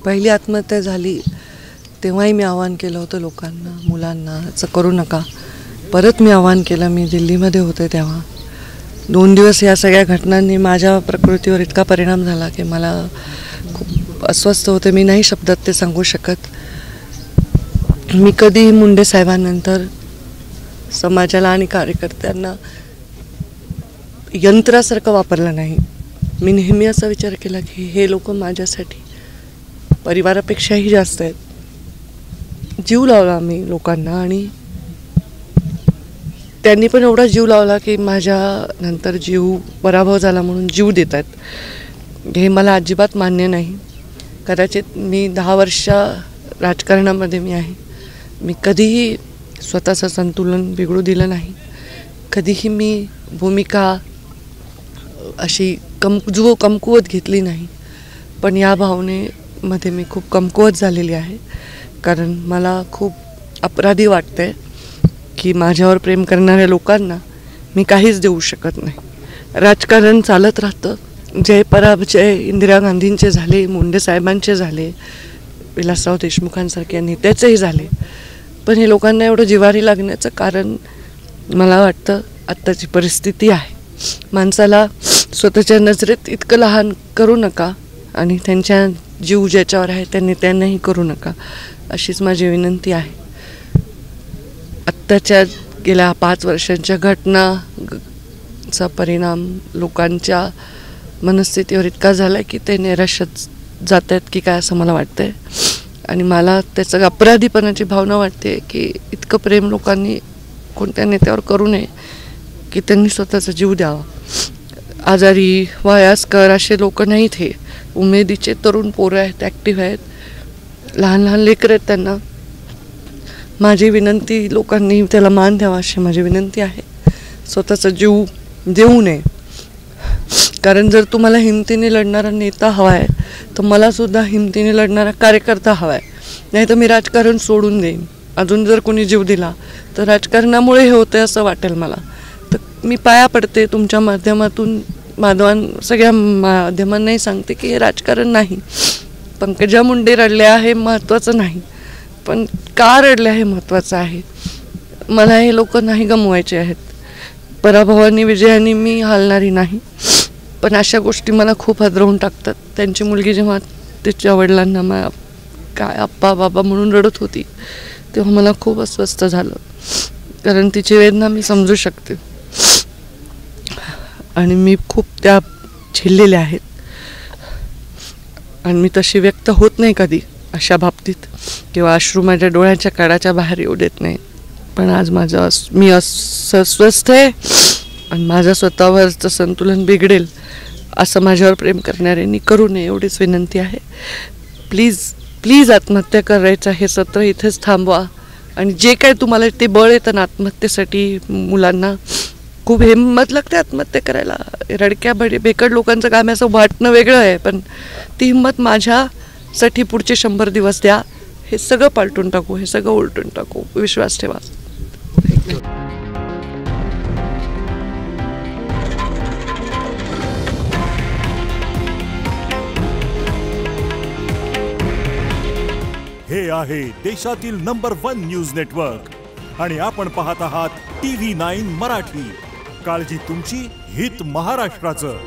पहिली आत्महत्या झाली तेव्हाही मी आवाहन केलं होतं लोकांना, मुलांना, असं करू नका. परत मी आवाहन केलं. मी दिल्लीमध्ये होते तेव्हा 2 दिवस या सगळ्या घटनांनी माझ्या प्रकृतीवर इतका परिणाम झाला की मला खूप अस्वस्थ होते. मी नाही शब्दात ते सांगू शकत. मी कधीही मुंडे साहेबांनंतर समाजाला आणि कार्यकर्त्यांना यंत्रासारखं वापरलं नाही. मी नेहमी असा विचार केला की हे लोक माझ्यासाठी परिवारापेक्षाही जास्त आहेत. जीव लावला मी लोकांना आणि त्यांनी पण एवढा जीव लावला की माझ्या नंतर जीव पराभव झाला म्हणून जीव देत आहेत. हे मला अजिबात मान्य नाही. कदाचित मी 10 वर्ष राजकारणामध्ये मी आहे. मी कधीही स्वतःचं संतुलन बिघडू दिलं नाही. कधीही मी भूमिका अशी कमकुवत घेतली नाही. पण या भावनेमध्ये मी खूप कमकुवत झालेली आहे. कारण मला खूप अपराधी वाटते की माझ्यावर प्रेम करणाऱ्या लोकांना मी काहीच देऊ शकत नाही. राजकारण चालत राहतं. जय पराजय इंदिरा गांधींचे झाले, मुंडे साहेबांचे झाले, विलासराव देशमुखांसारख्या नेत्याचेही झाले. पण हे लोकांना एवढं जिव्हारी लागण्याचं कारण मला वाटतं आत्ताची परिस्थिती आहे. माणसाला स्वतःच्या नजरेत इतकं लहान करू नका आणि त्यांच्या जीव ज्याच्यावर आहे त्यांनी त्यांनाही करू नका, अशीच माझी विनंती आहे. आत्ताच्या गेल्या 5 वर्षांच्या घटनाचा परिणाम लोकांच्या मनस्थितीवर इतका झाला आहे की ते निराशात जात आहेत की काय असं मला वाटतं आहे. आणि मला त्याचं अपराधीपणाची भावना वाटते की इतकं प्रेम लोकांनी कोणत्या नेत्यावर करू नये की त्यांनी स्वतःचा जीव द्यावा. आजारी वयस्कर असे लोक नाहीत. हे उमेदीचे तरुण पोरं आहेत, ॲक्टिव्ह आहेत, लहान लहान लेकरं आहेत. त्यांना माझी विनंती, लोकांनी त्याला मान द्यावा अशी माझी विनंती आहे. स्वतःचा जीव देऊ नये. कारण जर तुम्हाला हिमतीने लढणारा नेता हवा आहे तर मलासुद्धा हिमतीने लढणारा कार्यकर्ता हवा आहे. नाही तर मी राजकारण सोडून देईन. अजून जर कोणी जीव दिला तर राजकारणामुळे हे होतं असं वाटेल मला. तर मी पाया पडते तुमच्या माध्यमातून, सगळ्या माध्यमांनाही सांगते की हे राजकारण नाही. पंकजा मुंडे रडल्या हे महत्त्वाचं नाही, पण का रडल्या हे महत्त्वाचं आहे. मला हे लोक नाही गमवायचे आहेत. पराभवानी विजयाने मी हालणारी नाही. पण अशा गोष्टी मला खूप हादरवून टाकतात. त्यांची मुलगी जेव्हा तिच्या वडिलांना काय आप्पा बाबा म्हणून रडत होती तेव्हा मला खूप अस्वस्थ झालं. कारण तिची वेदना मी समजू शकते आणि मी खूप त्या झेललेल्या आहेत. आणि मी तशी व्यक्त होत नाही कधी अशा बाबतीत, किंवा अश्रू माझ्या डोळ्याच्या कडाच्या बाहेर येऊ देत नाही. पण आज मी अस्वस्थ आहे आणि माझं स्वतःवरचं संतुलन बिघडेल असं माझ्यावर प्रेम करणाऱ्यांनी करू नये एवढीच विनंती आहे. प्लीज आत्महत्या करायचं हे सत्र इथेच थांबवा. आणि जे काय तुम्हाला ते बळ येतं ना आत्महत्येसाठी, मुलांना खूप हिंमत लागते आत्महत्या करायला. रडक्या बेकड लोकांचं काम असं वाटणं वेगळं आहे, पण ती हिंमत माझ्यासाठी पुढचे 100 दिवस द्या. हे सगळं पालटून टाकू, हे सगळं उलटून टाकू, विश्वास ठेवा. हे आहे देशातील नंबर 1 न्यूज नेटवर्क आणि आपण पाहत आहात TV9 मराठी. काळजी तुमची, हित महाराष्ट्राचं.